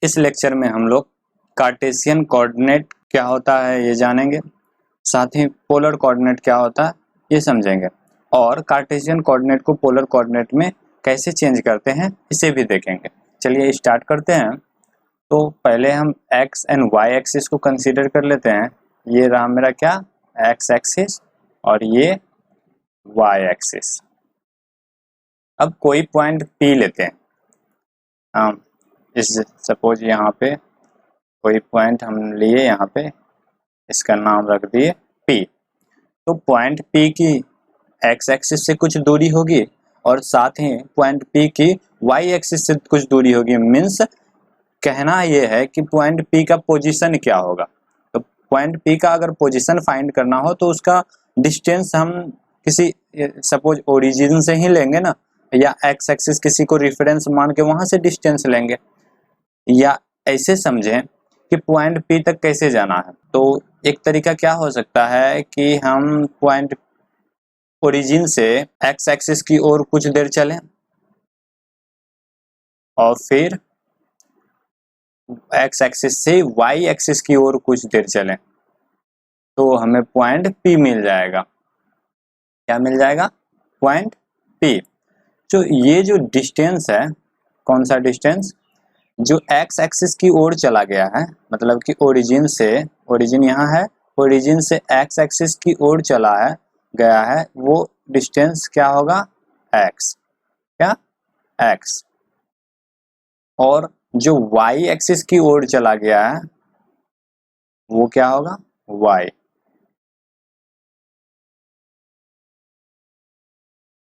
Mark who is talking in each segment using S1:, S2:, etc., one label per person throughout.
S1: इस लेक्चर में हम लोग कार्टेशियन कोऑर्डिनेट क्या होता है ये जानेंगे, साथ ही पोलर कोऑर्डिनेट क्या होता है ये समझेंगे और कार्टेशियन कोऑर्डिनेट को पोलर कोऑर्डिनेट में कैसे चेंज करते हैं इसे भी देखेंगे। चलिए स्टार्ट करते हैं। तो पहले हम एक्स एंड वाई एक्सिस को कंसीडर कर लेते हैं। ये रहा मेरा क्या, एक्स एक्सिस और ये वाई एक्सिस। अब कोई पॉइंट पी लेते हैं हम, इस सपोज यहाँ पे कोई पॉइंट हम लिए, यहाँ पे इसका नाम रख दिए P। तो पॉइंट P की एक्स एक्सिस से कुछ दूरी होगी और साथ ही पॉइंट P की वाई एक्सिस से कुछ दूरी होगी। मीन्स कहना यह है कि पॉइंट P का पोजीशन क्या होगा। तो पॉइंट P का अगर पोजीशन फाइंड करना हो तो उसका डिस्टेंस हम किसी सपोज ओरिजिन से ही लेंगे ना, या एक्स एक्सिस किसी को रेफरेंस मान के वहां से डिस्टेंस लेंगे, या ऐसे समझें कि पॉइंट P तक कैसे जाना है। तो एक तरीका क्या हो सकता है कि हम पॉइंट ओरिजिन से एक्स एक्सिस की ओर कुछ देर चलें और फिर एक्स एक्सिस से वाई एक्सिस की ओर कुछ देर चलें तो हमें पॉइंट P मिल जाएगा। क्या मिल जाएगा? Point P। तो ये जो डिस्टेंस है, कौन सा डिस्टेंस, जो एक्स एक्सिस की ओर चला गया है, मतलब कि ओरिजिन से, ओरिजिन यहाँ है, ओरिजिन से एक्स एक्सिस की ओर चला है गया है, वो डिस्टेंस क्या होगा? एक्स। क्या? एक्स। और जो वाई एक्सिस की ओर चला गया है वो क्या होगा? वाई।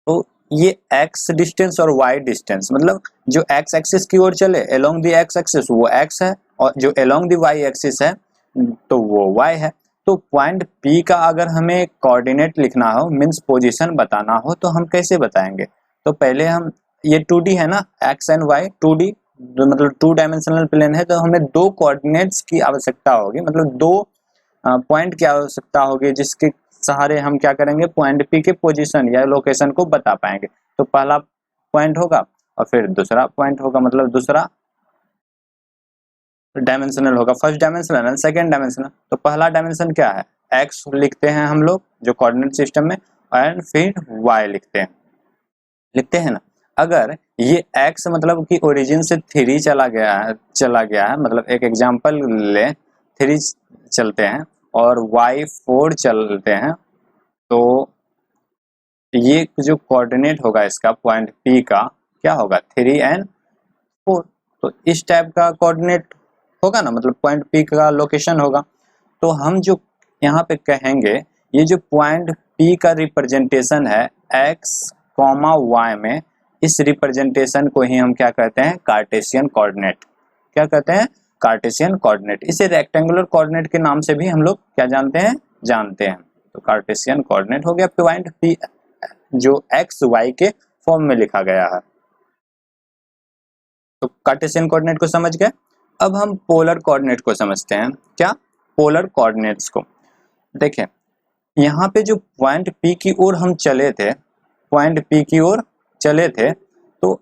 S1: तो ये x डिस्टेंस और y डिस्टेंस, मतलब जो x एक्सिस की ओर चले अलोंग द x एक्सिस वो x है, और जो अलोंग द y एक्सिस है तो वो y है। तो पॉइंट P का अगर हमें कोऑर्डिनेट लिखना हो, मींस पोजीशन बताना हो, तो हम कैसे बताएंगे? तो पहले हम, ये 2D है ना, x एंड y 2D, मतलब 2 डायमेंशनल प्लेन है, तो हमें दो कोऑर्डिनेट्स की आवश्यकता होगी, मतलब दो पॉइंट की आवश्यकता होगी जिसके सहारे हम क्या करेंगे, पॉइंट P के पोजीशन या लोकेशन को बता पाएंगे। तो पहला पॉइंट होगा और फिर दूसरा पॉइंट होगा, मतलब दूसरा डायमेंशनल होगा, first dimensional and second dimensional. तो पहला डायमेंशन क्या है? x लिखते हैं हम लोग जो कोऑर्डिनेट सिस्टम में, एंड फिर y लिखते हैं ना। अगर ये x मतलब कि ओरिजिन से 3 चला गया है, मतलब एक एग्जांपल ले, 3 चलते हैं और y 4 चलते हैं, तो ये जो कोऑर्डिनेट होगा इसका पॉइंट P का क्या होगा? 3 एंड 4। तो इस टाइप का कोऑर्डिनेट होगा ना, मतलब पॉइंट P का लोकेशन होगा। तो हम जो यहाँ पे कहेंगे, ये जो पॉइंट P का रिप्रेजेंटेशन है x, y में, इस रिप्रेजेंटेशन को ही हम क्या कहते हैं? Cartesian coordinate. क्या कहते हैं? Cartesian coordinate. इसे रेक्टेंगुलर कोऑर्डिनेट के नाम से भी हम लोग क्या जानते हैं? तो कार्टेशियन कोऑर्डिनेट हो गया पॉइंट P जो x y के फॉर्म में लिखा गया है। तो कार्टेशियन कोऑर्डिनेट को समझ गए। अब हम पोलर कोऑर्डिनेट को समझते हैं। क्या? पोलर कोऑर्डिनेट्स को देखें। यहाँ पे जो पॉइंट P की ओर हम चले थे, पॉइंट P की ओर चले थे, तो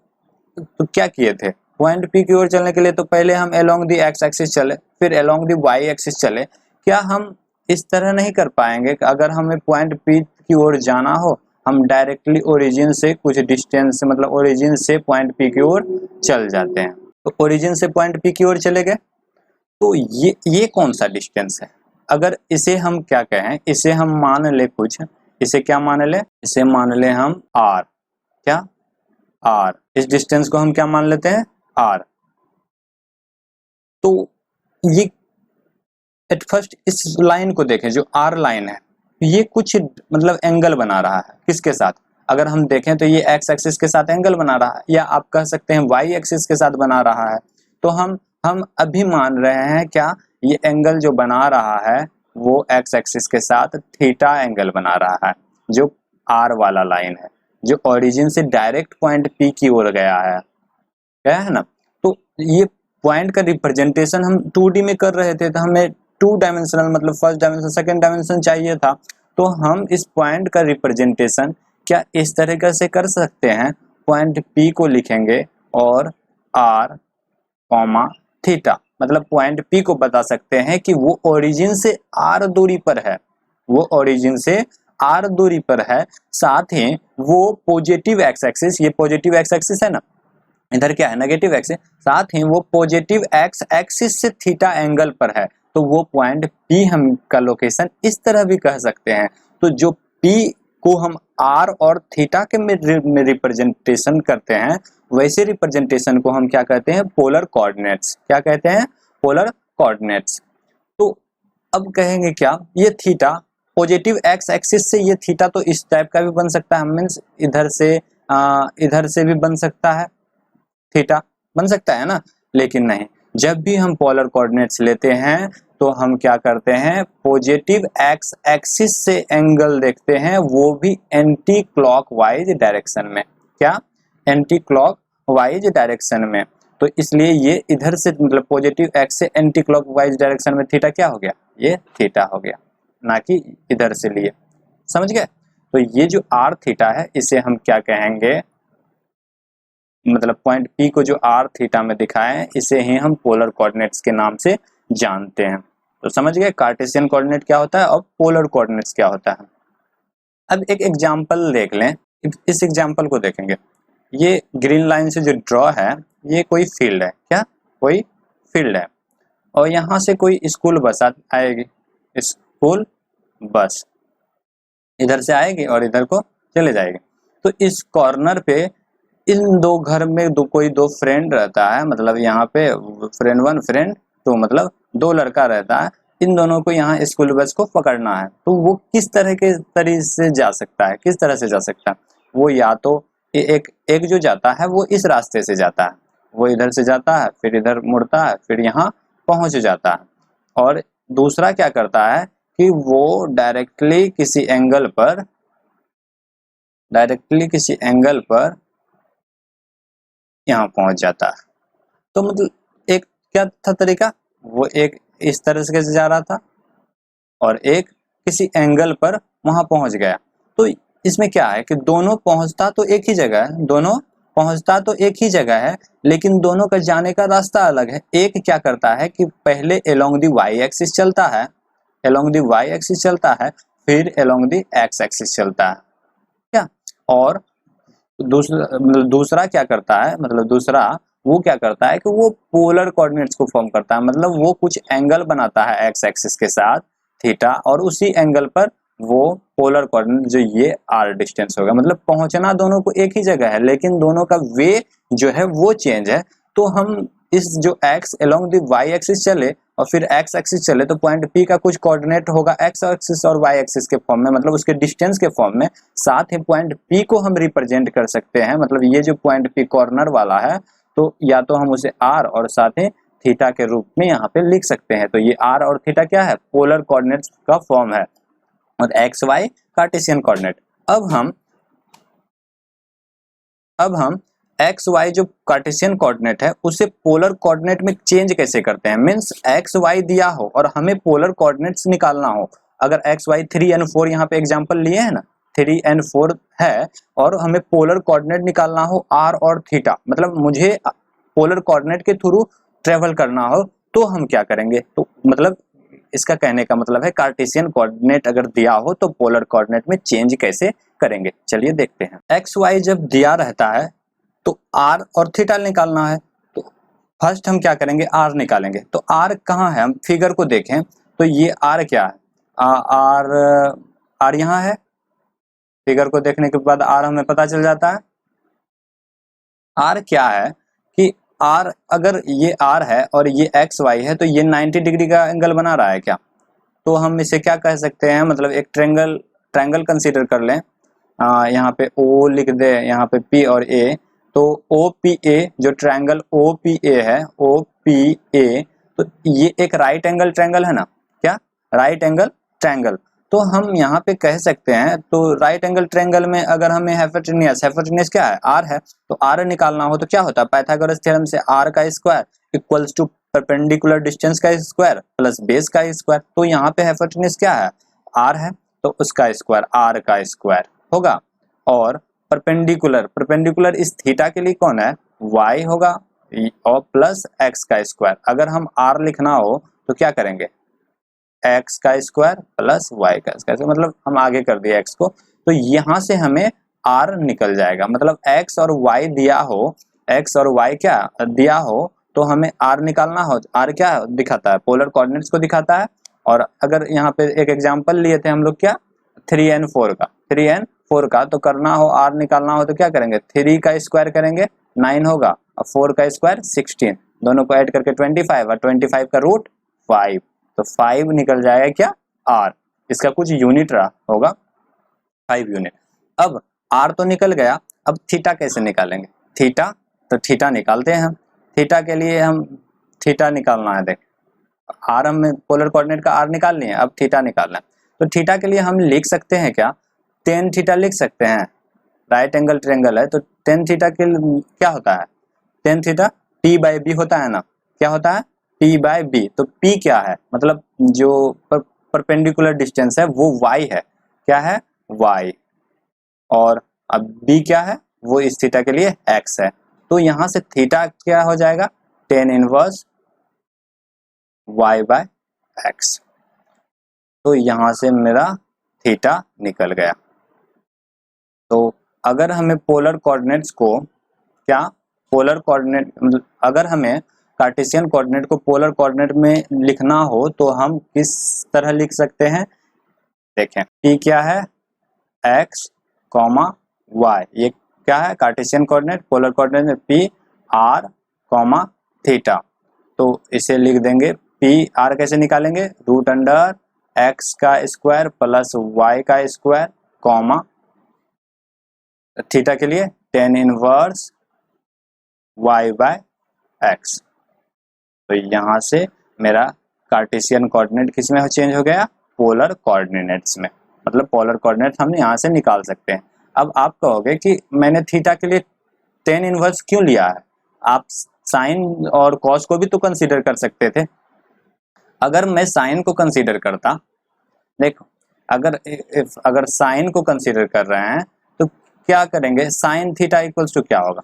S1: क्या किए थे? पॉइंट P की ओर चलने के लिए तो पहले हम अलोंग द x एक्सिस चले, फिर अलोंग द y एक्सिस चले। क्या हम इस तरह नहीं कर पाएंगे कि अगर हमें पॉइंट P की ओर जाना हो, हम डायरेक्टली ओरिजिन से कुछ डिस्टेंस, मतलब ओरिजिन से पॉइंट P की ओर चल जाते हैं। तो ओरिजिन से पॉइंट P की ओर चले गए, तो ये कौन सा डिस्टेंस है? अगर इसे हम क्या कहें, इसे हम मान ले कुछ, इसे क्या मान ले? इसे मान ले हम r। क्या? r। इस डिस्टेंस को हम क्या मान लेते हैं? r। तो ये एट फर्स्ट इस लाइन को देखें, जो r लाइन है, ये कुछ मतलब एंगल बना रहा है किसके साथ? अगर हम देखें तो ये x एक्सिस के साथ एंगल बना रहा है, या आप कह सकते हैं y एक्सिस के साथ बना रहा है। तो हम अभी मान रहे हैं क्या, ये एंगल जो बना रहा है वो x एक्सिस के साथ थीटा एंगल बना रहा है, जो r वाला लाइन है, जो ओरिजिन से डायरेक्ट पॉइंट P की ओर गया है ना। तो ये पॉइंट का रिप्रेजेंटेशन हम 2D में कर रहे थे, तो हमें 2 डायमेंशनल, मतलब फर्स्ट डायमेंशन सेकंड डायमेंशन चाहिए था। तो हम इस पॉइंट का रिप्रेजेंटेशन क्या इस तरीके से कर सकते हैं? पॉइंट P को लिखेंगे और r, थीटा, मतलब पॉइंट P को बता सकते हैं कि वो ओरिजिन से r दूरी पर है, वो ओरिजिन से r दूरी पर है, साथ ही वो पॉजिटिव एक्स एक्सिस, ये पॉजिटिव एक्स एक्सिस है ना, इधर क्या है नेगेटिव एक्सिस, साथ ही वो पॉजिटिव एक्स एक्सिस से थीटा एंगल पर है, तो वो पॉइंट P हम का लोकेशन इस तरह भी कह सकते हैं। तो जो P को हम R और थीटा के में रिप्रेजेंटेशन करते हैं, वैसे रिप्रेजेंटेशन को हम क्या कहते हैं, पोलर कोऑर्डिनेट्स। क्या कहते हैं, पोलर कोऑर्डिनेट्स। तो अब कहेंगे क्या, ये थीटा पॉजिटिव एक्स एक्सिस से ये थीटा तो इस टाइप का भी बन सकता है, मीन्स इधर से भी बन सकता है, थीटा बन सकता है ना, लेकिन नहीं, जब भी हम पोलर कोऑर्डिनेट्स लेते हैं तो हम क्या करते हैं, पॉजिटिव एक्स एक्सिस से एंगल देखते हैं, वो भी एंटी क्लॉकवाइज डायरेक्शन में। क्या, एंटी क्लॉकवाइज डायरेक्शन में। तो इसलिए ये इधर से मतलब पॉजिटिव एक्स से एंटी क्लॉकवाइज डायरेक्शन में थीटा क्या हो गया, ये थीटा हो गया, ना कि इधर से लिए। समझ गए। तो ये जो आर थीटा है इसे हम क्या कहेंगे, मतलब पॉइंट P को जो r थीटा में दिखाए हैं इसे ही हम पोलर कोऑर्डिनेट्स के नाम से जानते हैं। तो समझ गए कार्टेशियन कोऑर्डिनेट क्या होता है और पोलर कोऑर्डिनेट्स क्या होता है। अब एक एग्जांपल देख लें, इस एग्जांपल को देखेंगे। ये ग्रीन लाइन से जो ड्रॉ है ये कोई फील्ड है, क्या, कोई फील्ड है, और यहाँ से कोई स्कूल बस आएगी, स्कूल बस इधर से आएगी और इधर को चले जाएगी। तो इस कॉर्नर पे इन दो घर में कोई दो फ्रेंड रहता है, मतलब यहाँ पे फ्रेंड 1 फ्रेंड 2, मतलब दो लड़का रहता है, इन दोनों को यहाँ स्कूल बस को पकड़ना है। तो वो किस तरह के तरीके से जा सकता है, किस तरह से जा सकता है, वो या तो एक जो जाता है वो इस रास्ते से जाता है, वो इधर से जाता है फिर इधर मुड़ता है फिर यहाँ पहुंच जाता है, और दूसरा क्या करता है कि वो डायरेक्टली किसी एंगल पर यहाँ पहुंच जाता है। तो मतलब एक क्या था तरीका, वो एक इस तरह से जा रहा था और एक किसी एंगल पर वहां पहुंच गया। तो इसमें क्या है कि दोनों पहुंचता तो एक ही जगह है, दोनों पहुंचता तो एक ही जगह है, लेकिन दोनों का जाने का रास्ता अलग है। एक क्या करता है कि पहले अलोंग द वाई एक्सिस चलता है, अलोंग द वाई एक्सिस चलता है, फिर अलोंग द एक्स एक्सिस चलता है, क्या, और दूसरा क्या करता है, मतलब दूसरा वो क्या करता है कि वो पोलर कोऑर्डिनेट्स को फॉर्म करता है, मतलब वो कुछ एंगल बनाता है एक्स एक्सिस के साथ थीटा, और उसी एंगल पर वो पोलर कोऑर्डिनेट जो ये आर डिस्टेंस होगा, मतलब पहुंचना दोनों को एक ही जगह है लेकिन दोनों का वे जो है वो चेंज है। तो हम इस जो x along the y axis चले और फिर x एक्सिस चले तो पॉइंट P का कुछ कोऑर्डिनेट होगा x एक्सिस और y एक्सिस के फॉर्म में, मतलब उसके डिस्टेंस के फॉर्म में। साथ ही पॉइंट P को हम रिप्रेजेंट कर सकते हैं, मतलब ये जो पॉइंट P कॉर्नर वाला है तो या तो हम उसे r और साथ ही थीटा के रूप में यहाँ पे लिख सकते हैं। तो ये r और थीटा क्या है, पोलर कोऑर्डिनेट्स का फॉर्म है, और एक्स वाई कार्टेशियन कोऑर्डिनेट। अब हम एक्स वाई जो कार्टेशियन कोऑर्डिनेट है उसे पोलर कोऑर्डिनेट में चेंज कैसे करते हैं, मीन्स एक्स वाई दिया हो और हमें पोलर कोऑर्डिनेट्स निकालना हो। अगर एक्स वाई 3 and 4 यहाँ पे एग्जांपल लिए हैं ना, 3 and 4 है, और हमें पोलर कोऑर्डिनेट निकालना हो आर और थीटा, मतलब मुझे पोलर कोऑर्डिनेट के थ्रू ट्रेवल करना हो, तो हम क्या करेंगे, तो मतलब इसका कहने का मतलब है कार्टेशियन कोऑर्डिनेट अगर दिया हो तो पोलर कोऑर्डिनेट में चेंज कैसे करेंगे। चलिए देखते हैं। एक्स वाई जब दिया रहता है तो आर और थीटा निकालना है, तो फर्स्ट हम क्या करेंगे, आर निकालेंगे। तो आर कहाँ है, हम फिगर को देखें तो ये आर क्या है, आर यहाँ है। फिगर को देखने के बाद आर हमें पता चल जाता है। आर क्या है कि आर, अगर ये आर है और ये एक्स वाई है तो ये 90 डिग्री का एंगल बना रहा है क्या, तो हम इसे क्या कह सकते हैं, मतलब एक ट्रायंगल कंसीडर कर लें। यहाँ पे O लिख दे, यहाँ पे P और A, तो OPA जो ट्रायंगल OPA है, OPA, तो ये एक राइट एंगल ट्रायंगल है ना, क्या, राइट एंगल ट्रायंगल। तो हम यहाँ पे कह सकते हैं, तो राइट एंगल ट्रायंगल में अगर हमें हाइपोटेन्यूज क्या है, r है, तो r निकालना हो तो क्या होता है, पाइथागोरस थ्योरम से r का square equals to perpendicular distance का स्क्वायर प्लस बेस का स्क्वायर। तो यहाँ पे हाइपोटेन्यूज क्या है, r है, तो उसका स्क्वायर r का स्क्वायर होगा, और परपेंडिकुलर इस थीटा के लिए कौन है, y होगा, और प्लस एक्स का स्क्वायर। अगर हम आर लिखना हो तो क्या करेंगे, एक्स का स्क्वायर प्लस वाई का स्क्वायर, मतलब हम आगे कर दिए एक्स को, तो यहाँ से हमें आर निकल जाएगा। मतलब एक्स और वाई दिया हो, एक्स और वाई क्या दिया हो, तो हमें आर निकालना हो। आर क्या दिखाता है, पोलर कोऑर्डिनेट्स को दिखाता है। और अगर यहाँ पे एक एग्जांपल लिए थे हम लोग क्या, 3n4 का, 3n4 का, तो करना हो आर निकालना हो तो क्या करेंगे, 3 का स्क्वायर करेंगे 9 होगा, और 4 का स्क्वायर 16, दोनों को ऐड करके 25, और 25 का रूट 5, तो 5 निकल जाएगा क्या, आर। इसका कुछ यूनिट रहा होगा 5 यूनिट। अब आर तो निकल गया, अब थीटा कैसे निकालेंगे, थीटा, तो थीटा निकालते हैं हम। थीटा के लिए हम थीटा निकालना है, देख आर हमें पोलर कोऑर्डिनेट का आर निकाल लिए, अब थीटा निकालना है। तो थीटा के लिए हम लिख सकते हैं क्या, टेन थीटा लिख सकते हैं। राइट एंगल ट्रायंगल है तो टेन थीटा के क्या होता है, tan theta T by B होता है ना, क्या होता है, टी बाई बी। तो पी क्या है, मतलब जो परपेंडिकुलर डिस्टेंस है वो वाई है, क्या है, वाई। और अब बी क्या है, वो इस थीटा के लिए एक्स है। तो यहाँ से थीटा क्या हो जाएगा, tan inverse Y by X. तो यहाँ से मेरा थीटा निकल गया। तो अगर हमें पोलर कोऑर्डिनेट्स को क्या, पोलर कोऑर्डिनेट मतलब अगर हमें कार्टेशियन कोऑर्डिनेट को पोलर कोऑर्डिनेट में लिखना हो तो हम किस तरह लिख सकते हैं, देखें p क्या है, x कॉमा y, ये क्या है कार्टेशियन कोऑर्डिनेट, पोलर कोऑर्डिनेट में p r कॉमा थीटा। तो इसे लिख देंगे p r कैसे निकालेंगे, रूट अंडर x का स्क्वायर प्लस y का स्क्वायर कॉमा थीटा के लिए tan inverse y by x। तो यहाँ से मेरा कार्टेशियन कोऑर्डिनेट किस में चेंज हो गया, पोलर कोऑर्डिनेट्स में, मतलब पोलर कोऑर्डिनेट हम यहाँ से निकाल सकते हैं। अब आप कहोगे कि मैंने थीटा के लिए टेन इनवर्स क्यों लिया है, आप साइन और कॉस को भी तो कंसीडर कर सकते थे। अगर मैं साइन को कंसीडर करता, देखो अगर साइन को कंसीडर कर रहे हैं तो क्या करेंगे, साइन थीटा इक्वल्स टू क्या होगा,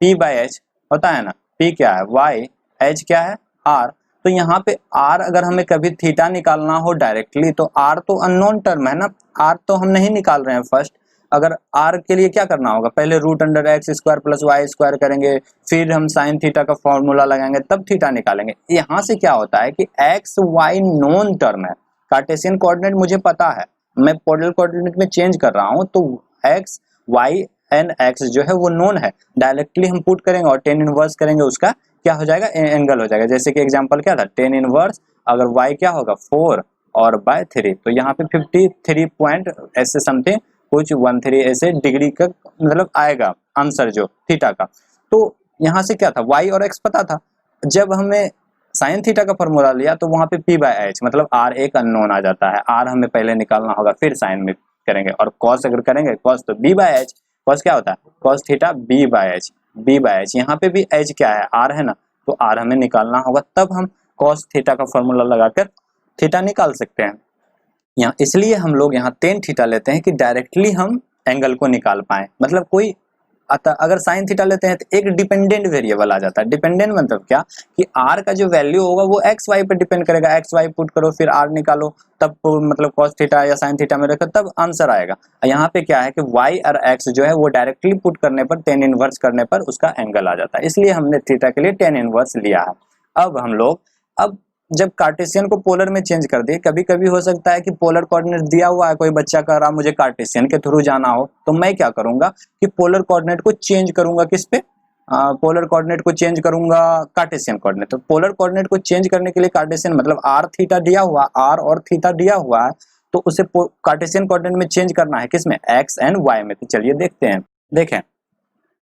S1: p बाई एच होता है ना, p क्या है y, h क्या है r। तो यहाँ पे r अगर हमें कभी थीटा निकालना हो डायरेक्टली तो r तो अननोन टर्म है ना, r तो हम नहीं निकाल रहे हैं फर्स्ट। अगर r के लिए क्या करना होगा, पहले root under X square plus Y square करेंगे, फिर हम साइन थीटा का फॉर्मूला लगाएंगे, तब थीटा निकालेंगे। यहाँ से क्या होता है कि एक्स वाई नोन टर्म है, कार्टेशियन कोऑर्डिनेट मुझे पता है, मैं पोलर कोऑर्डिनेट में चेंज कर रहा हूँ, तो एक्स वाई एंड एक्स जो है वो नोन है, डायरेक्टली हम पुट करेंगे और टेन इनवर्स करेंगे, उसका क्या हो जाएगा, एंगल हो जाएगा। जैसे कि एग्जांपल क्या था, टेन इनवर्स अगर y क्या होगा 4 और बाय 3, तो यहाँ पे 53 पॉइंट ऐसे समथिंग कुछ 13 ऐसे डिग्री का मतलब आएगा आंसर जो थीटा का। तो यहाँ से क्या था, y और x पता था, जब हमें साइन थीटा का फॉर्मूला लिया तो वहां पे p बाय एच मतलब r एक अननोन आ जाता है, r हमें पहले निकालना होगा फिर साइन में करेंगे, और कॉस अगर करेंगे कॉस तो b बाय एच, कॉस क्या होता है, cos theta b by H, b by H, यहाँ पे भी h क्या है, r है ना, तो r हमें निकालना होगा, तब हम कॉस थीटा का फॉर्मूला लगाकर थीटा निकाल सकते हैं। यहाँ इसलिए हम लोग यहाँ टेन थीटा लेते हैं कि डायरेक्टली हम एंगल को निकाल पाए। मतलब कोई अगर साइन थीटा लेते हैं तो एक डिपेंडेंट वेरिएबल आ जाता है। डिपेंडेंट मतलब क्या कि r का जो वैल्यू होगा वो एक्स वाई पर डिपेंड करेगा, एक्स वाई पुट करो फिर r निकालो, तब मतलब cos थीटा या साइन थीटा में रखो तब आंसर आएगा। यहाँ पे क्या है कि y और x जो है वो डायरेक्टली पुट करने पर टेन इनवर्स करने पर उसका एंगल आ जाता है, इसलिए हमने थीटा के लिए टेन इनवर्स लिया है। अब हम लोग अब जब कार्टेशियन को पोलर में चेंज कर दिए, कभी कभी हो सकता है कि पोलर कोऑर्डिनेट दिया हुआ है, कोई बच्चा कह रहा मुझे कार्टेशियन के थ्रू जाना हो, तो मैं क्या करूंगा कि पोलर कोऑर्डिनेट को चेंज करूंगा किस पे, पोलर कोऑर्डिनेट को चेंज करूंगा कार्टेशियन कोऑर्डिनेट। तो पोलर कोऑर्डिनेट को चेंज करने के लिए कार्टेशियन मतलब आर थीटा दिया हुआ, आर और थीटा दिया हुआ है, तो उसे कार्टेशियन कोऑर्डिनेट में चेंज करना है किसमें, एक्स एंड वाई में। तो चलिए देखते हैं। देखें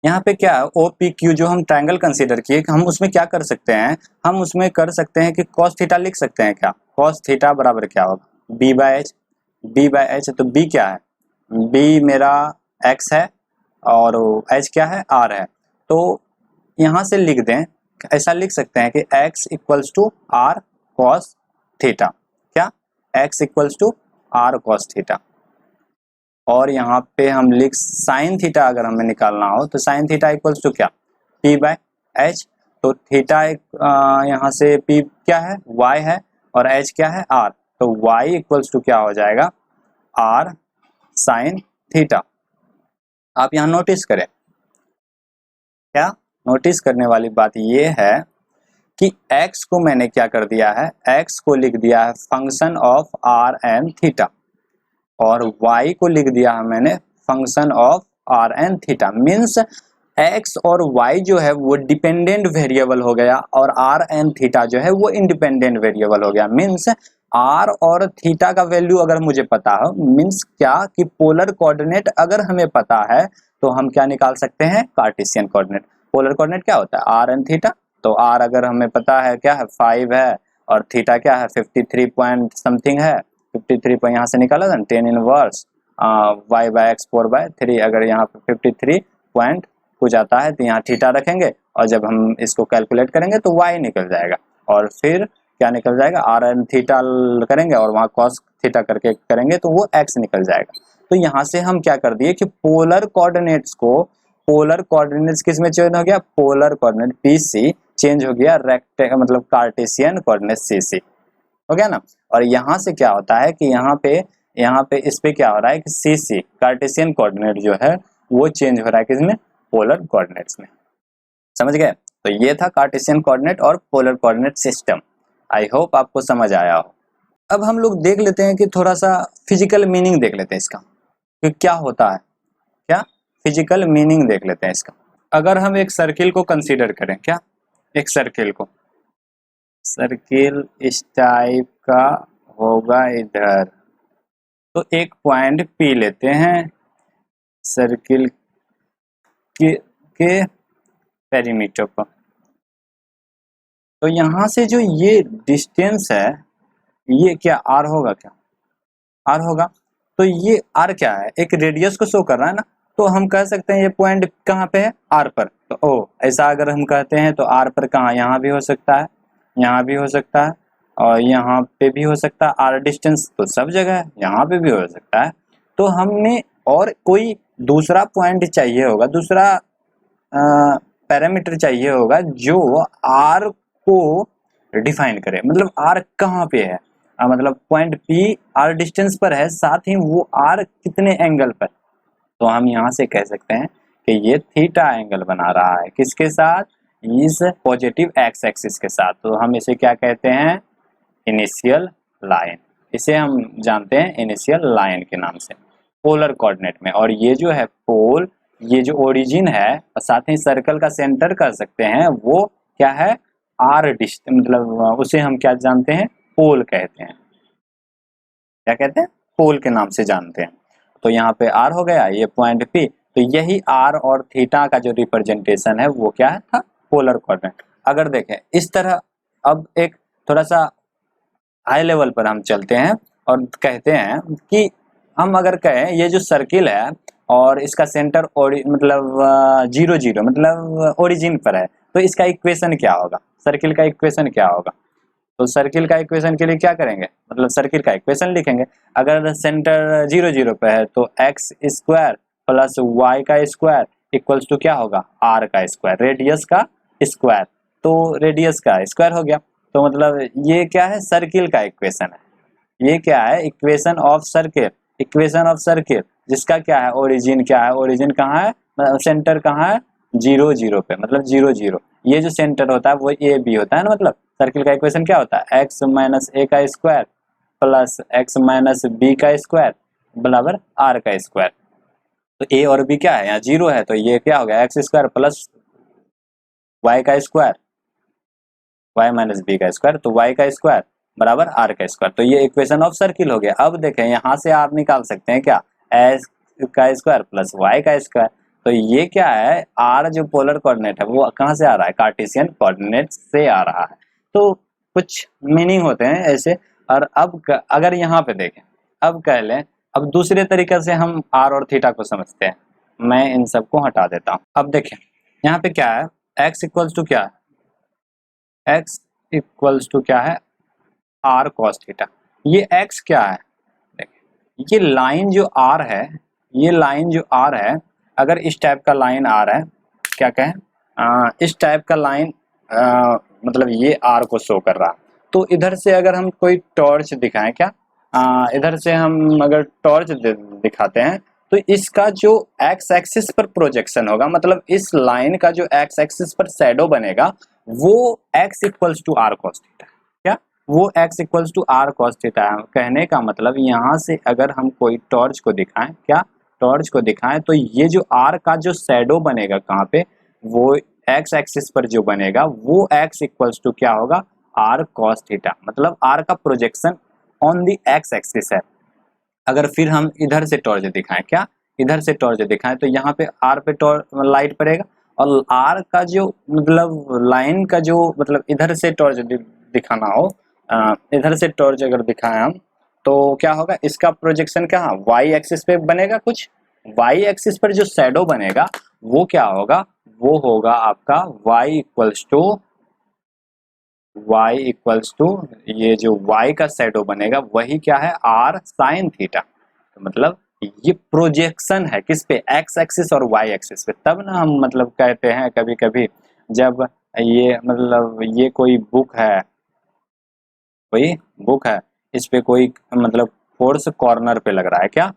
S1: यहाँ पे क्या है, ओ पी क्यू जो हम ट्रायंगल कंसीडर किए, हम उसमें क्या कर सकते हैं, हम उसमें कर सकते हैं कि cos थीटा लिख सकते हैं क्या, cos थीटा बराबर क्या होगा, b by H, b by H. तो b क्या है, b मेरा x है और h क्या है, r है। तो यहाँ से लिख दें, ऐसा लिख सकते हैं कि x equals to r cos theta, क्या x equals to r cos theta. और यहाँ पे हम लिख साइन थीटा अगर हमें निकालना हो तो साइन थीटा इक्वल्स टू क्या, p बाय एच, तो थीटा एक यहाँ से p क्या है y है और h क्या है r, तो y इक्वल्स टू क्या हो जाएगा r साइन थीटा। आप यहाँ नोटिस करें, क्या नोटिस करने वाली बात ये है कि x को मैंने क्या कर दिया है, x को लिख दिया है function of r and theta और y को लिख दिया है मैंने function of r and theta. Means x और y जो है वो डिपेंडेंट वेरिएबल हो गया और r एंड थीटा जो है वो इंडिपेंडेंट वेरिएबल हो गया। मीन्स r और थीटा का वैल्यू अगर मुझे पता हो, मीन्स क्या कि पोलर कोऑर्डिनेट अगर हमें पता है तो हम क्या निकाल सकते हैं, कार्टेशियन कोऑर्डिनेट। पोलर कोऑर्डिनेट क्या होता है, r एंड थीटा। तो r अगर हमें पता है क्या है 5 है और थीटा क्या है 53 पॉइंट समथिंग है, 53 पर यहाँ से निकाला था 10 इनवर्स y बाय एक्स 4/3। अगर यहाँ पे 53 पॉइंट हो जाता है तो यहाँ थीटा रखेंगे और जब हम इसको कैलकुलेट करेंगे तो y निकल जाएगा और फिर क्या निकल जाएगा, r एंड थीटा करेंगे और वहाँ cos थीटा करके करेंगे तो वो x निकल जाएगा। तो यहाँ से हम क्या कर दिए कि पोलर कोऑर्डिनेट्स किस में चेंज हो गया, पोलर कोऑर्डिनेट PC चेंज हो गया रेक्टेंगल मतलब कार्टेशियन कोऑर्डिनेट CC हो गया ना। और यहाँ से क्या होता है कि यहाँ पे इस पे क्या हो रहा है कि CC कार्टेशियन कोऑर्डिनेट जो है वो चेंज हो रहा है किसमें, पोलर कोऑर्डिनेट्स में। समझ गए? तो ये था कार्टेशियन कोऑर्डिनेट और polar coordinate system. I hope आपको समझ आया हो। अब हम लोग देख लेते हैं कि थोड़ा सा फिजिकल मीनिंग देख लेते हैं इसका कि क्या होता है, क्या फिजिकल मीनिंग देख लेते हैं इसका। अगर हम एक सर्किल को कंसीडर करें, क्या एक सर्किल इस टाइप का होगा इधर, तो एक पॉइंट P लेते हैं सर्किल के पेरीमीटर पर। तो यहाँ से जो ये डिस्टेंस है ये क्या r होगा, क्या r होगा। तो ये r क्या है, एक रेडियस को शो कर रहा है ना। तो हम कह सकते हैं ये पॉइंट कहाँ पे है, r पर। तो ओ ऐसा अगर हम कहते हैं तो r पर कहाँ, यहाँ भी हो सकता है, यहाँ भी हो सकता है और यहाँ पे भी हो सकता है। r डिस्टेंस तो सब जगह है, यहाँ पे भी हो सकता है। तो हमने और कोई दूसरा पॉइंट चाहिए होगा, दूसरा पैरामीटर चाहिए होगा जो r को डिफाइन करे, मतलब r कहाँ पे है, मतलब पॉइंट P r डिस्टेंस पर है, साथ ही वो r कितने एंगल पर। तो हम यहाँ से कह सकते हैं कि ये थीटा एंगल बना रहा है, किसके साथ, इस पॉजिटिव एक्स एक्सिस के साथ। तो हम इसे क्या कहते हैं, इनिशियल लाइन। इसे हम जानते हैं इनिशियल लाइन के नाम से पोलर कोऑर्डिनेट में। और ये जो है पोल, ये जो ओरिजिन है और साथ ही सर्कल का सेंटर कर सकते हैं, वो क्या है, आर डिस्टेंस, मतलब उसे हम क्या जानते हैं, पोल कहते हैं। क्या कहते हैं, पोल के नाम से जानते हैं। तो यहाँ पे आर हो गया, ये पॉइंट P। तो यही आर और थीटा का जो रिप्रेजेंटेशन है वो क्या है था, पोलर कोऑर्डिनेट। अगर देखें इस तरह, अब एक थोड़ा सा हाई लेवल पर हम चलते हैं और कहते हैं कि हम अगर कहें ये जो सर्किल है और इसका सेंटर मतलब 0 0 मतलब ओरिजिन पर है, तो इसका इक्वेशन क्या होगा, सर्किल का इक्वेशन क्या होगा। तो सर्किल का इक्वेशन के लिए क्या करेंगे, मतलब सर्किल का इक्वेशन लिखेंगे। अगर सेंटर 0 0 पे है तो एक्स स्क्वायर प्लस वाई का स्क्वायर इक्वल्स टू क्या होगा, आर का स्क्वायर, रेडियस का स्क्वायर। तो रेडियस का स्क्वायर हो गया। तो मतलब ये क्या है, सर्किल का इक्वेशन है। ये क्या है, equation of circle, equation of circle जिसका क्या है, ओरिजिन क्या है, ओरिजिन कहाँ है, सेंटर कहाँ है, 0 0 पे, मतलब 0 0। ये जो सेंटर होता है वो ए बी होता है ना। मतलब सर्किल का इक्वेशन क्या होता है, एक्स माइनस ए का square plus X minus B का स्क्वायर बराबर आर का स्क्वायर। तो ए और बी क्या है, यहाँ 0 है, तो ये क्या हो गया, एक्स स्क्वायर प्लस वाई का स्क्वायर, वाई माइनस बी का स्क्वायर, तो वाई का स्क्वायर बराबर आर का स्क्वायर। तो ये इक्वेशन ऑफ सर्किल हो गया। अब देखें यहाँ से आप निकाल सकते हैं क्या, एक्स का स्क्वायर प्लस वाई का स्क्वायर। तो ये क्या है, आर जो पोलर कोऑर्डिनेट है वो कहाँ से आ रहा है, कार्टेशियन कोऑर्डिनेट से आ रहा है। तो कुछ मीनिंग होते हैं ऐसे। और अब अगर यहाँ पे देखें, अब कह लें, अब दूसरे तरीके से हम आर और थीटा को समझते हैं। मैं इन सबको हटा देता हूँ। अब देखें यहाँ पे क्या है, एक्स इक्वल्स टू क्या है, x इक्वल्स टू क्या है, r cos थीटा। ये x क्या है, देखिए ये लाइन जो r है, ये लाइन जो r है, अगर इस टाइप का लाइन r है, क्या कहें, इस टाइप का लाइन मतलब ये आर को शो कर रहा। तो इधर से अगर हम कोई टॉर्च दिखाएं क्या, इधर से हम अगर टॉर्च दिखाते हैं तो इसका जो एक्स एक्सिस पर प्रोजेक्शन होगा, मतलब इस लाइन का जो एक्स एक्सिस पर शैडो बनेगा वो x equals to R cos theta. क्या वो x equals to R cos theta है। कहने का मतलब यहाँ से अगर हम कोई टॉर्च को दिखाएं, क्या टॉर्च को दिखाएं तो ये जो r का जो शैडो बनेगा कहाँ पे, वो x एक्सिस पर जो बनेगा वो x इक्वल्स टू क्या होगा, आर कॉस थीटा, मतलब r का projection on the x axis है। अगर फिर हम इधर से टॉर्च दिखाएं, क्या इधर से टॉर्च दिखाएं तो यहाँ पे आर पे लाइट पड़ेगा, और आर का जो मतलब लाइन का जो मतलब इधर से टॉर्च दिखाना हो, इधर से टॉर्च अगर दिखाएं हम तो क्या होगा, इसका प्रोजेक्शन क्या वाई एक्सिस पे बनेगा, कुछ वाई एक्सिस पर जो शैडो बनेगा वो क्या होगा, वो होगा आपका y इक्वल्स टू ये जो y का शैडो बनेगा वही क्या है, r साइन थीटा। तो मतलब ये प्रोजेक्शन है किस पे, x एक्सिस और y एक्सिस पे। तब ना हम मतलब कहते हैं कभी कभी जब ये मतलब ये कोई बुक है, कोई बुक है, इस पे कोई मतलब फोर्स कॉर्नर पे लग रहा है, क्या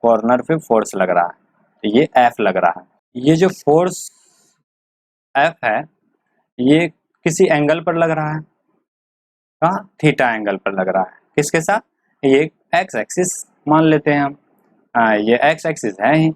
S1: कॉर्नर पे फोर्स लग रहा है, तो ये F लग रहा है। ये जो फोर्स F है ये किसी एंगल पर लग रहा है, कहाँ थीटा एंगल पर लग रहा है, किसके साथ, ये एक्स एक्सिस मान लेते हैं हम, ये एक्स एक्सिस है ही,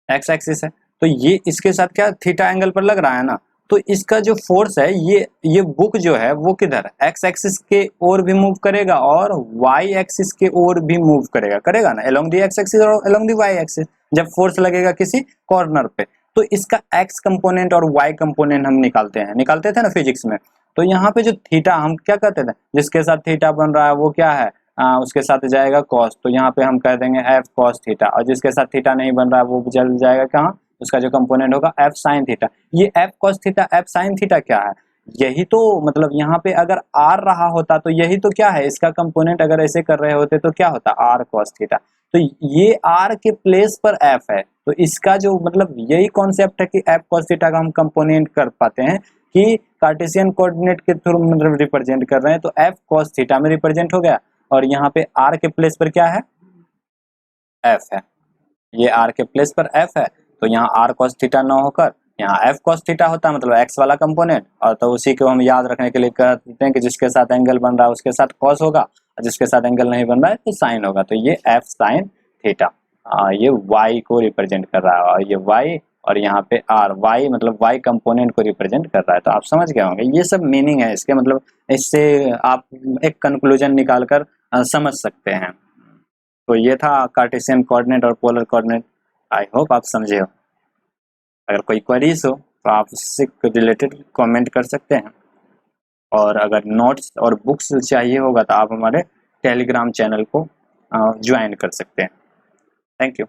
S1: एक्स एक्सिस है तो ये इसके साथ क्या थीटा एंगल पर लग रहा है ना। तो इसका जो फोर्स है ये बुक जो है वो किधर एक्स एक्सिस के ओर भी मूव करेगा और वाई एक्सिस के ओर भी मूव करेगा, करेगा ना, अलोंग दी एक्स एक्सिस और अलोंग दी वाई एक्सिस। जब फोर्स लगेगा किसी कॉर्नर पे तो इसका एक्स कंपोनेंट और वाई कंपोनेंट हम निकालते थे ना फिजिक्स में। तो यहाँ पे जो थीटा हम क्या कहते थे, जिसके साथ थीटा बन रहा है वो क्या है, उसके साथ जाएगा कॉस, तो यहाँ पे हम कह देंगे एफ कॉस थीटा, और जिसके साथ थीटा नहीं बन रहा है वो चल जाएगा कहाँ, उसका जो कंपोनेंट होगा एफ साइन थीटा। ये F cos theta F sine theta क्या है, यही तो मतलब यहाँ पे अगर आर रहा होता तो यही तो क्या है, इसका कंपोनेंट अगर ऐसे कर रहे होते तो क्या होता, आर कॉस थीटा। तो ये आर के प्लेस पर एफ है, तो इसका जो मतलब यही कॉन्सेप्ट है कि एफ कॉस थीटा का हम कंपोनेंट कर पाते हैं कि कार्टेशियन कोऑर्डिनेट के थ्रू मतलब रिप्रेजेंट कर रहे हैं, तो एफ कॉस थीटा में रिप्रेजेंट हो गया, और यहाँ पे आर के प्लेस पर क्या है, एफ है, ये आर के प्लेस पर एफ है, तो यहाँ आर कॉस थीटा न होकर यहाँ एफ कॉस थीटा होता है, मतलब एक्स वाला कंपोनेंट। और तो उसी को हम याद रखने के लिए कहते हैं कि जिसके साथ एंगल बन रहा है उसके साथ कॉस होगा, और जिसके साथ एंगल नहीं बन रहा है तो साइन होगा, तो ये एफ साइन थीटा ये वाई को रिप्रेजेंट कर रहा है, और ये वाई और यहाँ पे आर, वाई मतलब वाई कंपोनेंट को रिप्रेजेंट कर रहा है। तो आप समझ गए होंगे ये सब मीनिंग है इसके, मतलब इससे आप एक कंक्लूजन निकाल कर समझ सकते हैं। तो ये था कार्टेशियन कोऑर्डिनेट और पोलर कोऑर्डिनेट। आई होप आप समझे हो। अगर कोई क्वेरीज हो तो आप उससे रिलेटेड कमेंट कर सकते हैं, और अगर नोट्स और बुक्स चाहिए होगा तो आप हमारे टेलीग्राम चैनल को ज्वाइन कर सकते हैं। Thank you.